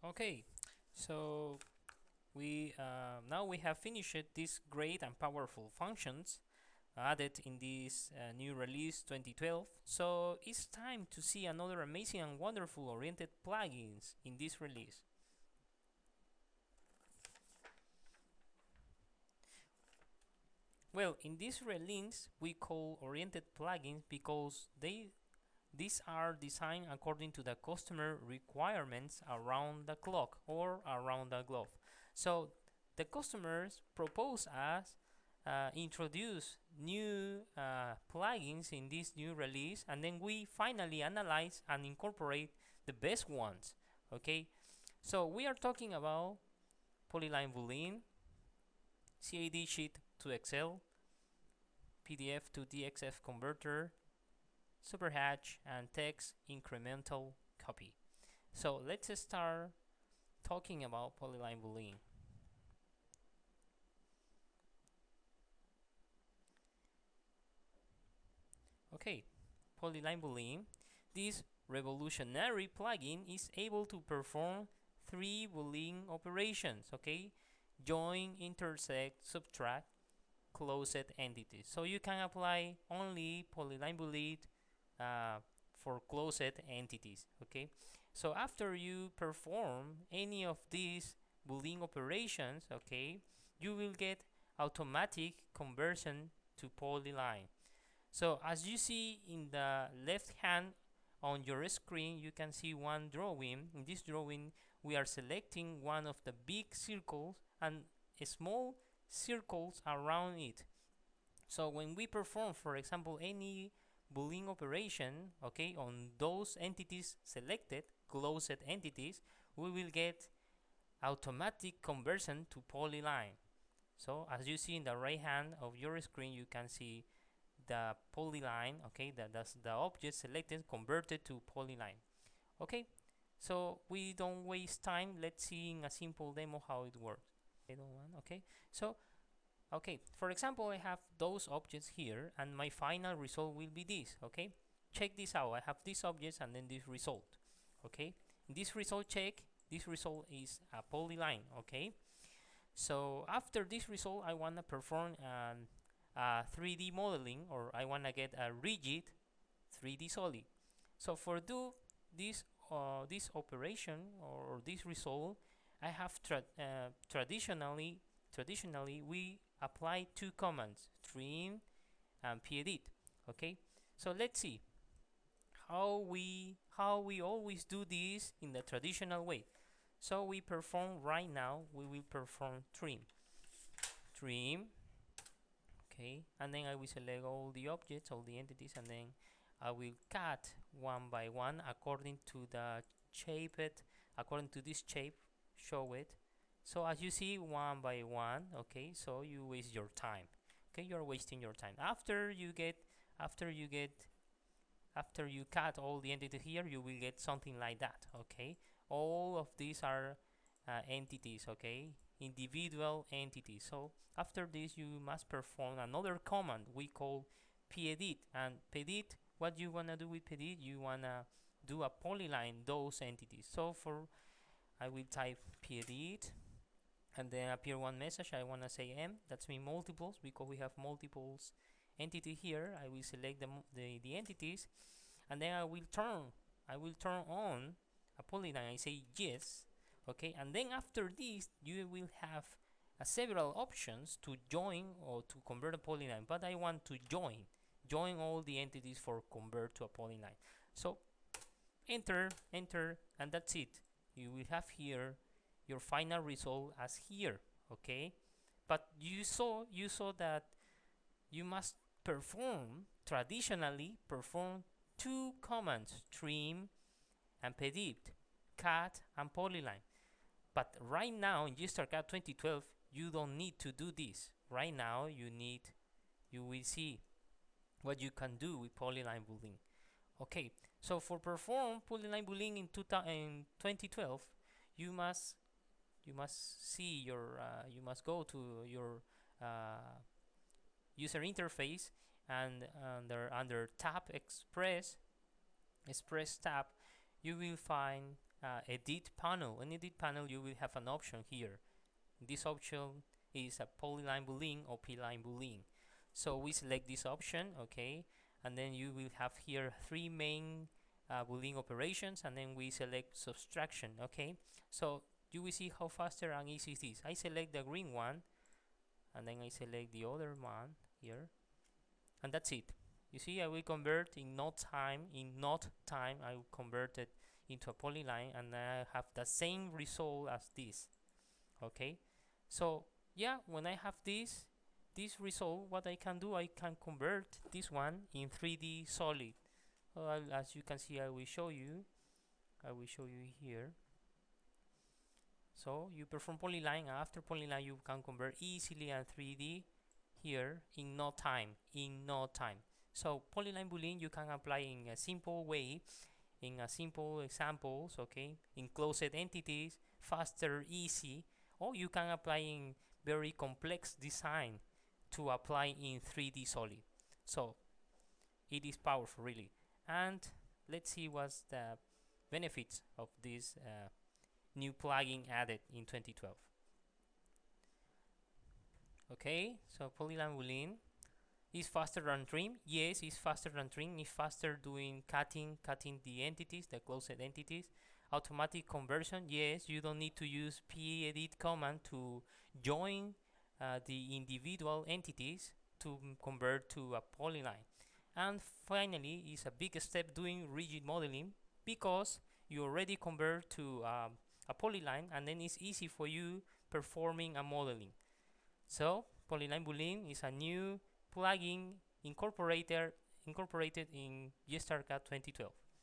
Okay, so we now we have finished these great and powerful functions added in this new release 2012. So it's time to see another amazing and wonderful oriented plugins in this release. Well, in this release we call oriented plugins because these are designed according to the customer requirements around the clock or around the globe. So the customers propose us introduce new plugins in this new release, and then we finally analyze and incorporate the best ones. Okay, so we are talking about Polyline Boolean, CAD sheet to Excel, PDF to DXF converter, Superhatch, and text incremental copy. So let's start talking about Polyline Boolean. Okay, Polyline Boolean. This revolutionary plugin is able to perform three Boolean operations. Okay, join, intersect, subtract, closed entities. So you can apply only Polyline Boolean uh, for closed entities. Okay, so after you perform any of these Boolean operations, okay, you will get automatic conversion to Polyline. So as you see in the left hand on your screen, you can see one drawing. In this drawing, we are selecting one of the big circles and small circles around it. So when we perform, for example, any Boolean operation, okay, on those entities selected, closed entities, we will get automatic conversion to Polyline. So as you see in the right hand of your screen, you can see the polyline. Okay, that's the object selected converted to polyline. Okay, so we don't waste time. Let's see in a simple demo how it works. Okay, so okay, for example, I have those objects here and my final result will be this. Okay, check this out. I have these objects and then this result. Okay, in this result check, this result is a polyline. Okay, so after this result I want to perform 3D modeling, or I want to get a rigid 3D solid. So for do this operation or this result, I have traditionally we apply two commands, trim and pedit. Okay, so let's see how we always do this in the traditional way. So we perform right now. We will perform trim. Okay, and then I will select all the objects, all the entities, and then I will cut one by one according to the shaped, according to this shape, show it. So as you see, one by one. Okay, so you waste your time. Okay, you're wasting your time. After you cut all the entities here, you will get something like that. Okay, all of these are entities. Okay, individual entities. So after this, you must perform another command we call pedit. And pedit, what you wanna do with pedit? You wanna do a polyline those entities. So for I will type pedit, and then appear one message. I wanna say m. That's mean multiples because we have multiples entity here. I will select the entities, and then I will turn on a polyline. I say yes. Okay, and then after this you will have several options to join or to convert a polyline, but I want to join all the entities for convert to a polyline. So enter, and that's it. You will have here your final result as here. Okay, but you saw that you must traditionally perform two commands, trim and pedit, cut and polyline. But right now in GstarCAD 2012, you don't need to do this. Right now you will see what you can do with polyline boolean. Okay, so for perform polyline boolean in 2012, you must see your you must go to your user interface, and under tab express tab, you will find edit panel. In edit panel, you will have an option here. This option is a polyline boolean or p-line boolean. So we select this option, okay, and then you will have here three main boolean operations, and then we select subtraction, okay. So you will see how faster and easy it is. I select the green one, and then I select the other one here, and that's it. You see, I will convert in no time. In not time, I will convert it into a polyline, and I have the same result as this. Okay, so yeah, when I have this result, what I can do, I can convert this one in 3D solid. As you can see, I will show you here. So you perform polyline, and after polyline you can convert easily and 3D here in no time. So polyline boolean you can apply in a simple way, in a simple examples, okay, in closed entities, faster, easy, or you can apply in very complex design to apply in 3D solid. So it is powerful, really. And let's see what's the benefits of this new plugin added in 2012. Okay, so polyline boolean is faster than trim. Yes, it's faster than trim. It's faster doing cutting the entities, the closed entities. Automatic conversion. Yes, you don't need to use pedit command to join the individual entities to convert to a polyline. And finally, is a big step doing rigid modeling, because you already convert to a polyline, and then it's easy for you performing a modeling. So polyline boolean is a new plugin incorporated in GstarCAD 2012.